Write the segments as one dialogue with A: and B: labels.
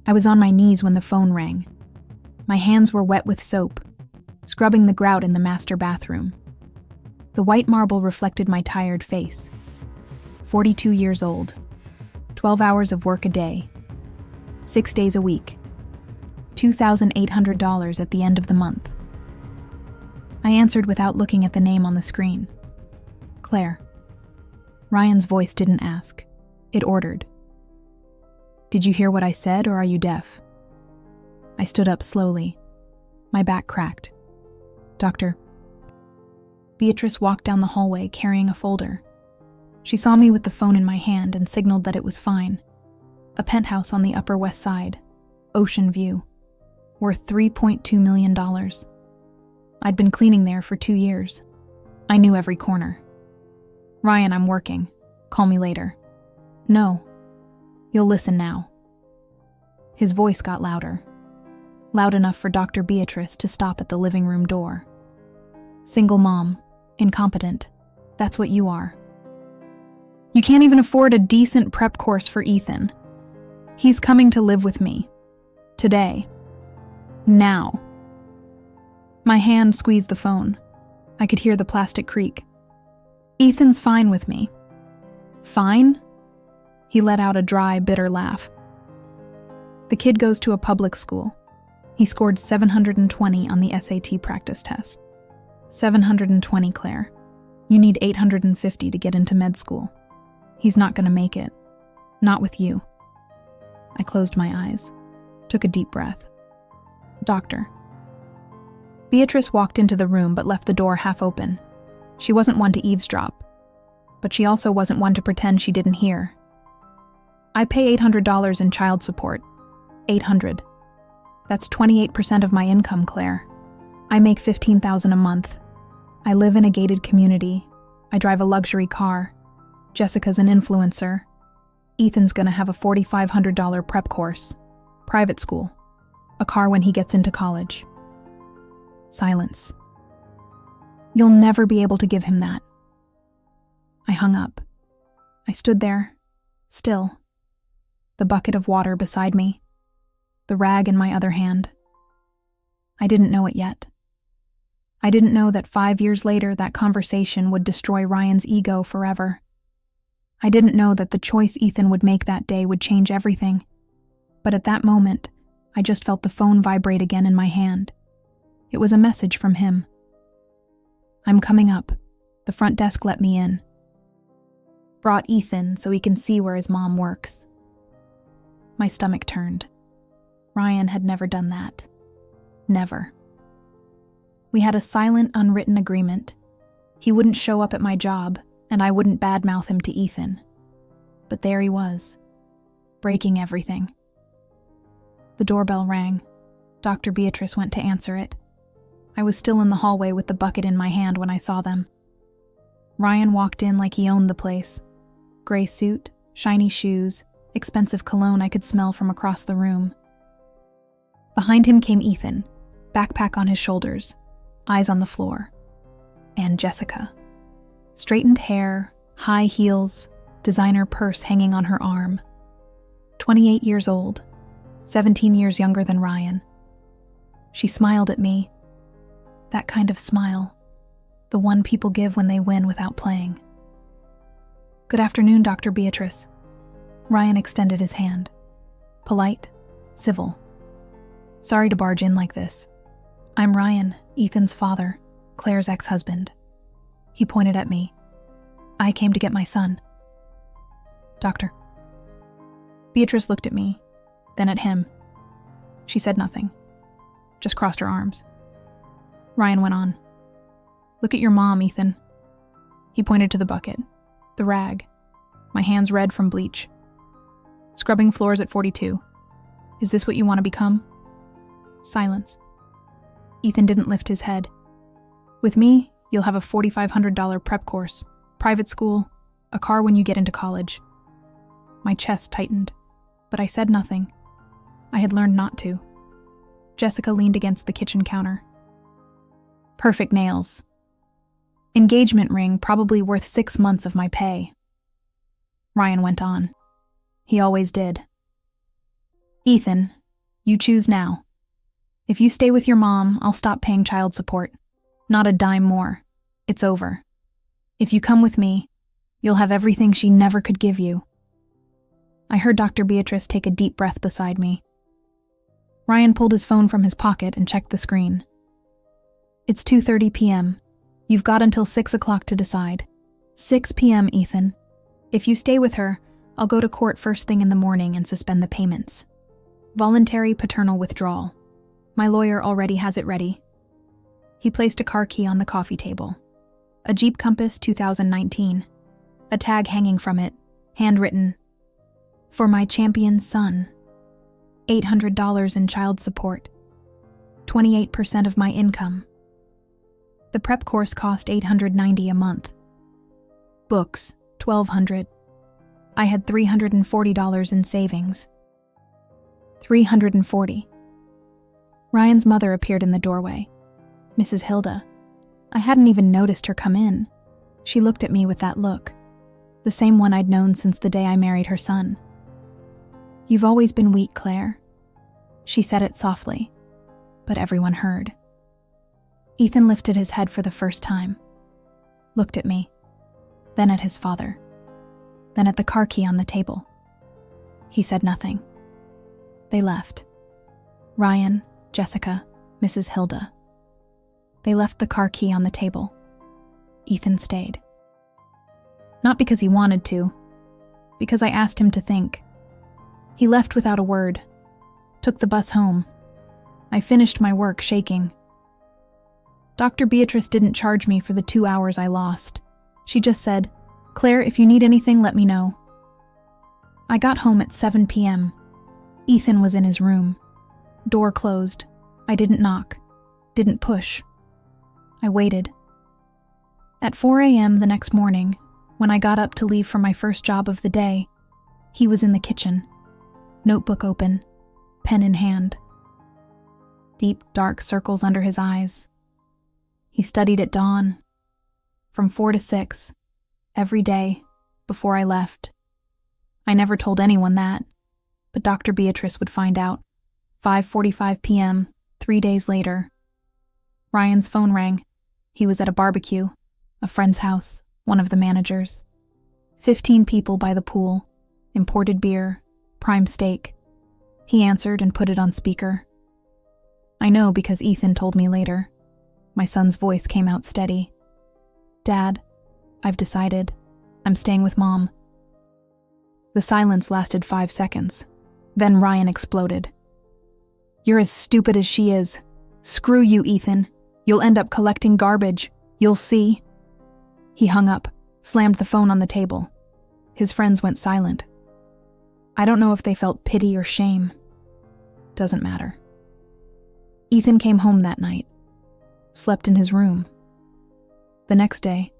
A: I was on my knees when the phone rang. My hands were wet with soap, scrubbing the grout in the master bathroom. The white marble reflected my tired face. 42 years old, 12 hours of work a day, 6 days a week, $2,800 at the end of the month. I answered without looking at the name on the screen. Claire. Ryan's voice didn't ask. It ordered. Did you hear what I said, or are you deaf? I stood up slowly. My back cracked. Doctor. Beatrice walked down the hallway carrying a folder. She saw me with the phone in my hand and signaled that it was fine. A penthouse on the Upper West Side, ocean view, worth $3.2 million. I'd been cleaning there for 2 years. I knew every corner. Ryan, I'm working. Call me later. No. You'll listen now. His voice got louder. Loud enough for Dr. Beatrice to stop at the living room door. Single mom, incompetent. That's what you are. You can't even afford a decent prep course for Ethan. He's coming to live with me. Today. Now. My hand squeezed the phone. I could hear the plastic creak. Ethan's fine with me. Fine? He let out a dry, bitter laugh. The kid goes to a public school. He scored 720 on the SAT practice test. 720, Claire. You need 850 to get into med school. He's not going to make it. Not with you. I closed my eyes, took a deep breath. Doctor. Beatrice walked into the room but left the door half open. She wasn't one to eavesdrop, but she also wasn't one to pretend she didn't hear. I pay $800 in child support. $800. That's 28% of my income, Claire. I make $15,000 a month. I live in a gated community. I drive a luxury car. Jessica's an influencer. Ethan's gonna have a $4,500 prep course. Private school. A car when he gets into college. Silence. You'll never be able to give him that. I hung up. I stood there, still. The bucket of water beside me. The rag in my other hand. I didn't know it yet. I didn't know that 5 years later that conversation would destroy Ryan's ego forever. I didn't know that the choice Ethan would make that day would change everything. But at that moment, I just felt the phone vibrate again in my hand. It was a message from him. I'm coming up. The front desk let me in. Brought Ethan so he can see where his mom works. My stomach turned. Ryan had never done that. Never. We had a silent, unwritten agreement. He wouldn't show up at my job, and I wouldn't badmouth him to Ethan. But there he was, breaking everything. The doorbell rang. Dr. Beatrice went to answer it. I was still in the hallway with the bucket in my hand when I saw them. Ryan walked in like he owned the place. Gray suit, shiny shoes, expensive cologne I could smell from across the room. Behind him came Ethan, backpack on his shoulders, eyes on the floor. And Jessica. Straightened hair, high heels, designer purse hanging on her arm. 28 years old, 17 years younger than Ryan. She smiled at me. That kind of smile, the one people give when they win without playing. Good afternoon, Dr. Beatrice. Ryan extended his hand. Polite, civil. Sorry to barge in like this. I'm Ryan, Ethan's father, Claire's ex-husband. He pointed at me. I came to get my son. Doctor. Beatrice looked at me, then at him. She said nothing, just crossed her arms. Ryan went on. Look at your mom, Ethan. He pointed to the bucket, the rag, my hands red from bleach. Scrubbing floors at 42. Is this what you want to become? Silence. Ethan didn't lift his head. With me, you'll have a $4,500 prep course, private school, a car when you get into college. My chest tightened, but I said nothing. I had learned not to. Jessica leaned against the kitchen counter. Perfect nails. Engagement ring probably worth 6 months of my pay. Ryan went on. He always did. Ethan, you choose now. If you stay with your mom, I'll stop paying child support. Not a dime more. It's over. If you come with me, you'll have everything she never could give you. I heard Dr. Beatrice take a deep breath beside me. Ryan pulled his phone from his pocket and checked the screen. It's 2:30 p.m. You've got until 6 o'clock to decide. 6 p.m., Ethan. If you stay with her, I'll go to court first thing in the morning and suspend the payments. Voluntary paternal withdrawal. My lawyer already has it ready. He placed a car key on the coffee table. A Jeep Compass 2019. A tag hanging from it, handwritten, "For my champion son. $800 in child support. 28% of my income." The prep course cost $890 a month. Books, $1,200. I had $340 in savings. $340. Ryan's mother appeared in the doorway. Mrs. Hilda. I hadn't even noticed her come in. She looked at me with that look, the same one I'd known since the day I married her son. "You've always been weak, Claire." She said it softly, but everyone heard. Ethan lifted his head for the first time, looked at me, then at his father, then at the car key on the table. He said nothing. They left. Ryan, Jessica, Mrs. Hilda. They left the car key on the table. Ethan stayed. Not because he wanted to, because I asked him to think. He left without a word, took the bus home. I finished my work shaking. Dr. Beatrice didn't charge me for the 2 hours I lost. She just said, "Claire, if you need anything, let me know." I got home at 7 p.m. Ethan was in his room. Door closed. I didn't knock, didn't push. I waited. At 4 a.m. the next morning, when I got up to leave for my first job of the day, he was in the kitchen, notebook open, pen in hand. Deep, dark circles under his eyes. He studied at dawn, from 4 to 6, every day, before I left. I never told anyone that, but Dr. Beatrice would find out. 5:45 p.m., 3 days later. Ryan's phone rang. He was at a barbecue, a friend's house, one of the managers. 15 people by the pool, imported beer, prime steak. He answered and put it on speaker. I know because Ethan told me later. My son's voice came out steady. "Dad, I've decided. I'm staying with Mom." The silence lasted 5 seconds. Then Ryan exploded. "You're as stupid as she is. Screw you, Ethan. You'll end up collecting garbage. You'll see." He hung up, slammed the phone on the table. His friends went silent. I don't know if they felt pity or shame. Doesn't matter. Ethan came home that night, slept in his room. The next day,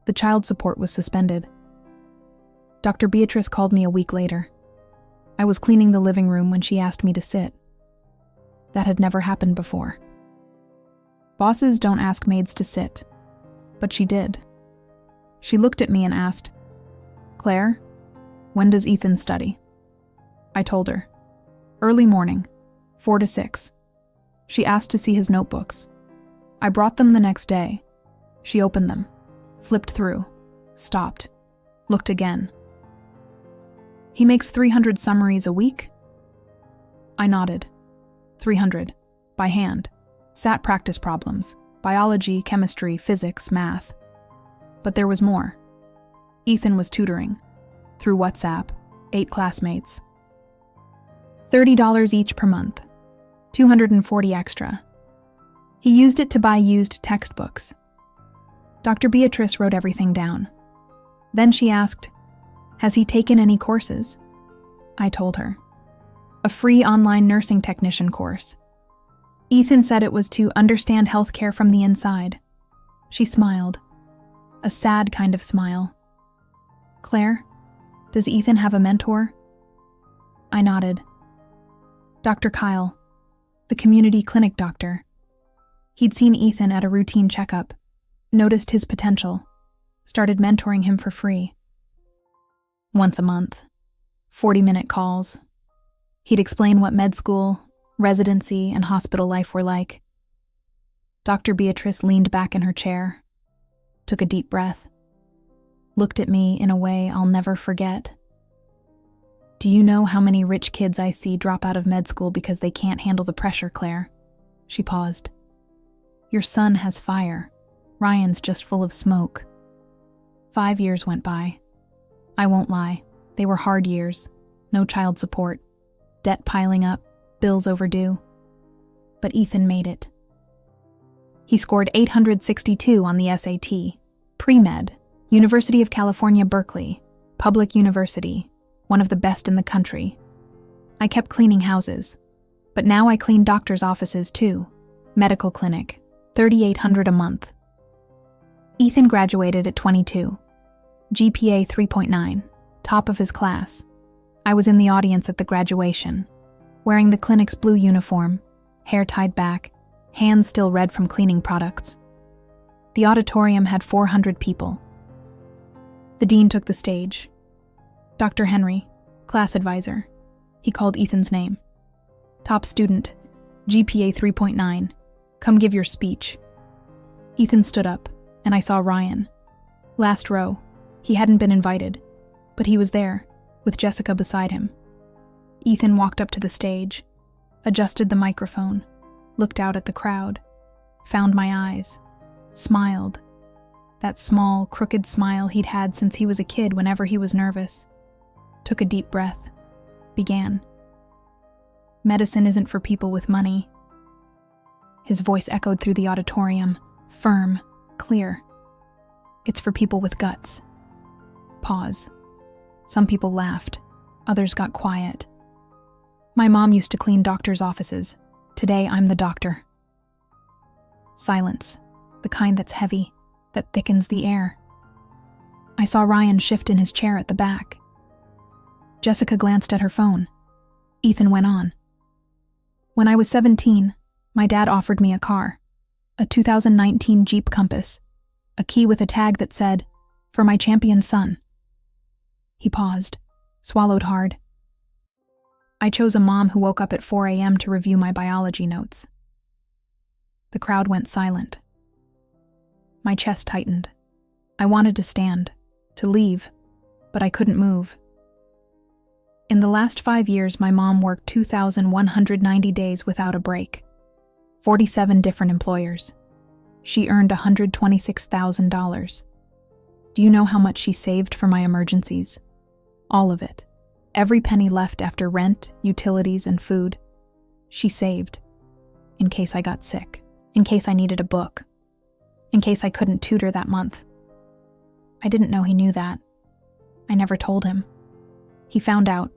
A: the child support was suspended. Dr. Beatrice called me a week later. I was cleaning the living room when she asked me to sit. That had never happened before. Bosses don't ask maids to sit, but she did. She looked at me and asked, "Claire, when does Ethan study?" I told her. Early morning, 4 to 6. She asked to see his notebooks. I brought them the next day. She opened them, flipped through, stopped, looked again. "He makes 300 summaries a week?" I nodded. 300, by hand. SAT practice problems, biology, chemistry, physics, math. But there was more. Ethan was tutoring, through WhatsApp, 8 classmates. $30 each per month, 240 extra. He used it to buy used textbooks. Dr. Beatrice wrote everything down. Then she asked, "Has he taken any courses?" I told her. A free online nursing technician course. Ethan said it was to understand healthcare from the inside. She smiled. A sad kind of smile. "Claire, does Ethan have a mentor?" I nodded. Dr. Kyle, the community clinic doctor. He'd seen Ethan at a routine checkup, noticed his potential, started mentoring him for free. Once a month, 40-minute calls. He'd explain what med school, residency, and hospital life were like. Dr. Beatrice leaned back in her chair, took a deep breath, looked at me in a way I'll never forget. "Do you know how many rich kids I see drop out of med school because they can't handle the pressure, Claire?" She paused. "Your son has fire. Ryan's just full of smoke." 5 years went by. I won't lie, they were hard years. No child support, debt piling up, bills overdue. But Ethan made it. He scored 862 on the SAT, pre-med, University of California, Berkeley, public university, one of the best in the country. I kept cleaning houses, but now I clean doctors' offices too. Medical clinic, $3,800 a month. Ethan graduated at 22, GPA 3.9, top of his class. I was in the audience at the graduation, wearing the clinic's blue uniform, hair tied back, hands still red from cleaning products. The auditorium had 400 people. The dean took the stage. "Dr. Henry, class advisor." He called Ethan's name. "Top student, GPA 3.9. Come give your speech." Ethan stood up, and I saw Ryan. Last row. He hadn't been invited, but he was there, with Jessica beside him. Ethan walked up to the stage, adjusted the microphone, looked out at the crowd, found my eyes, smiled. That small, crooked smile he'd had since he was a kid whenever he was nervous. Took a deep breath, began. "Medicine isn't for people with money." His voice echoed through the auditorium, firm, clear. "It's for people with guts." Pause. Some people laughed, others got quiet. "My mom used to clean doctors' offices. Today I'm the doctor." Silence, the kind that's heavy, that thickens the air. I saw Ryan shift in his chair at the back. Jessica glanced at her phone. Ethan went on. "When I was 17, my dad offered me a car, a 2019 Jeep Compass, a key with a tag that said, 'For my champion son.'" He paused, swallowed hard. "I chose a mom who woke up at 4 a.m. to review my biology notes." The crowd went silent. My chest tightened. I wanted to stand, to leave, but I couldn't move. In the last 5 years, my mom worked 2,190 days without a break. 47 different employers. She earned $126,000. Do you know how much she saved for my emergencies? All of it. Every penny left after rent, utilities, and food. She saved. In case I got sick. In case I needed a book. In case I couldn't tutor that month. I didn't know he knew that. I never told him. He found out.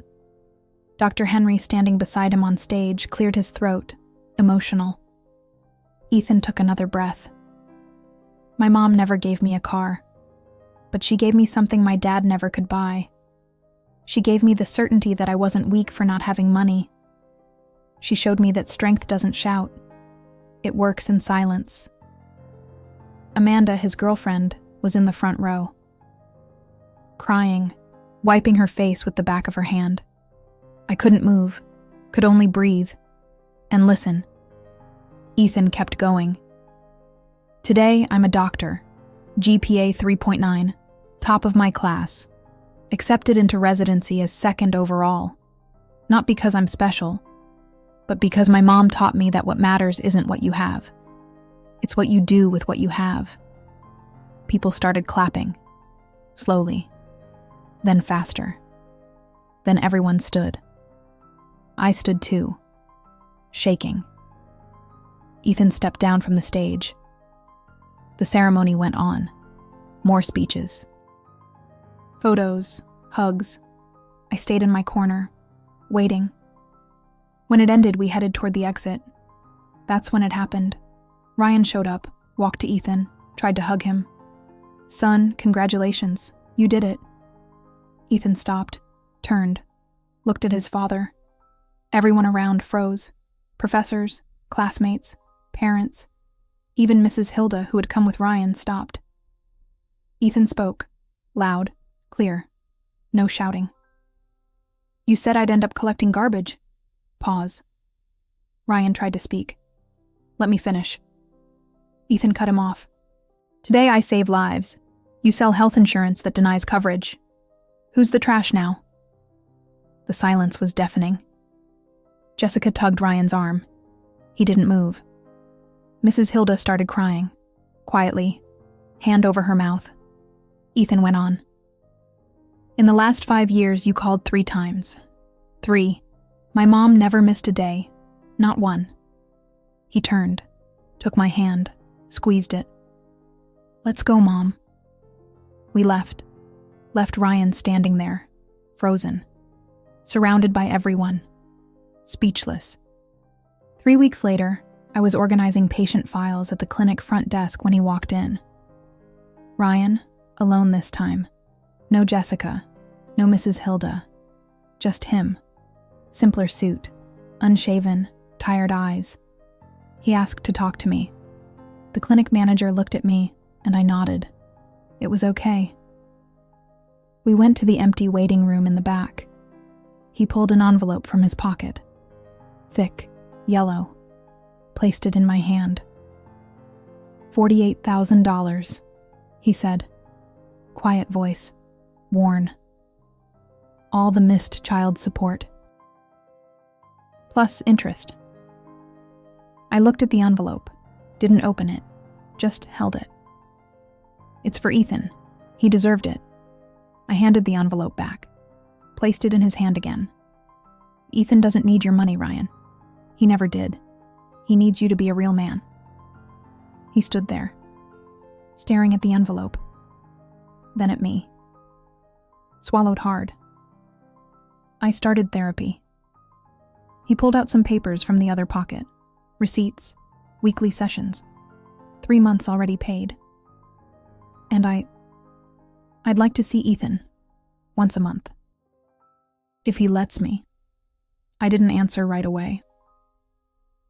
A: Dr. Henry, standing beside him on stage, cleared his throat, emotional. Ethan took another breath. "My mom never gave me a car, but she gave me something my dad never could buy. She gave me the certainty that I wasn't weak for not having money. She showed me that strength doesn't shout. It works in silence." Amanda, his girlfriend, was in the front row. Crying, wiping her face with the back of her hand. I couldn't move, could only breathe, and listen. Ethan kept going. "Today, I'm a doctor, GPA 3.9, top of my class, accepted into residency as second overall. Not because I'm special, but because my mom taught me that what matters isn't what you have. It's what you do with what you have." People started clapping, slowly, then faster. Then everyone stood. I stood too, shaking. Ethan stepped down from the stage. The ceremony went on. More speeches. Photos, hugs. I stayed in my corner, waiting. When it ended, we headed toward the exit. That's when it happened. Ryan showed up, walked to Ethan, tried to hug him. "Son, congratulations. You did it." Ethan stopped, turned, looked at his father. Everyone around froze. Professors, classmates, parents. Even Mrs. Hilda, who had come with Ryan, stopped. Ethan spoke, loud, clear, no shouting. "You said I'd end up collecting garbage. Pause. Ryan tried to speak. Let me finish. Ethan cut him off. Today I save lives. You sell health insurance that denies coverage. Who's the trash now? The silence was deafening. Jessica tugged Ryan's arm. He didn't move. Mrs. Hilda started crying, quietly, hand over her mouth. Ethan went on. In the last 5 years, you called 3 times. 3. My mom never missed a day. Not one. He turned, took my hand, squeezed it. Let's go, Mom. We left Ryan standing there, frozen, surrounded by everyone, speechless. 3 weeks later, I was organizing patient files at the clinic front desk when he walked in. Ryan, alone this time. No Jessica, no Mrs. Hilda. Just him. Simpler suit, unshaven, tired eyes. He asked to talk to me. The clinic manager looked at me, and I nodded. It was okay. We went to the empty waiting room in the back. He pulled an envelope from his pocket. Thick, yellow. Placed it in my hand. $48,000, he said. Quiet voice, worn. All the missed child support. Plus interest. I looked at the envelope, didn't open it, just held it. It's for Ethan. He deserved it. I handed the envelope back, placed it in his hand again. Ethan doesn't need your money, Ryan. He never did. He needs you to be a real man. He stood there, staring at the envelope, then at me. Swallowed hard. I started therapy. He pulled out some papers from the other pocket. Receipts, weekly sessions. 3 months already paid. And I'd like to see Ethan, once a month. If he lets me. I didn't answer right away.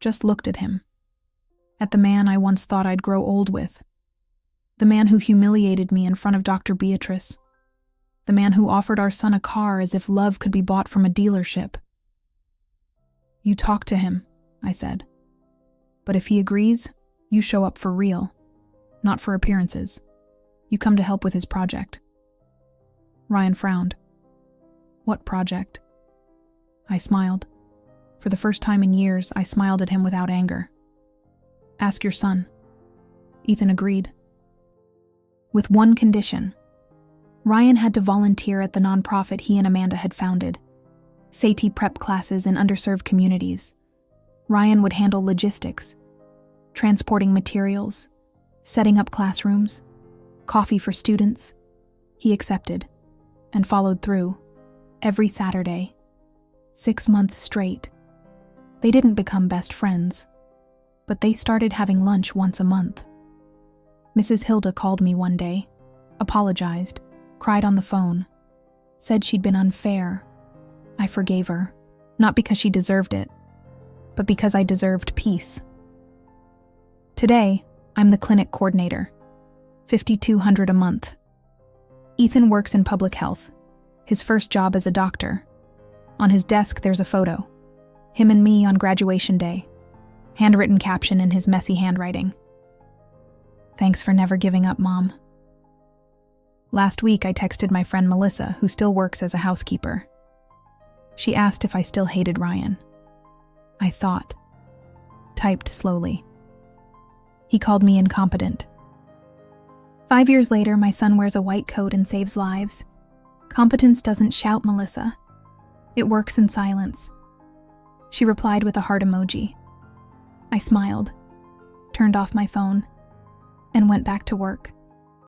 A: Just looked at him. At the man I once thought I'd grow old with. The man who humiliated me in front of Dr. Beatrice. The man who offered our son a car as if love could be bought from a dealership. You talk to him, I said. But if he agrees, you show up for real, not for appearances. You come to help with his project. Ryan frowned. What project? I smiled. For the first time in years, I smiled at him without anger. Ask your son. Ethan agreed. With one condition. Ryan had to volunteer at the nonprofit he and Amanda had founded. SAT prep classes in underserved communities. Ryan would handle logistics, transporting materials, setting up classrooms, coffee for students. He accepted and followed through every Saturday, 6 months straight. They didn't become best friends, but they started having lunch once a month. Mrs. Hilda called me one day, apologized, cried on the phone, said she'd been unfair. I forgave her, not because she deserved it, but because I deserved peace. Today, I'm the clinic coordinator, $5,200 a month. Ethan works in public health, his first job as a doctor. On his desk, there's a photo. Him and me on graduation day. Handwritten caption in his messy handwriting. Thanks for never giving up, Mom. Last week, I texted my friend Melissa, who still works as a housekeeper. She asked if I still hated Ryan. I thought. Typed slowly. He called me incompetent. 5 years later, my son wears a white coat and saves lives. Competence doesn't shout, Melissa. It works in silence. She replied with a heart emoji. I smiled, turned off my phone, and went back to work.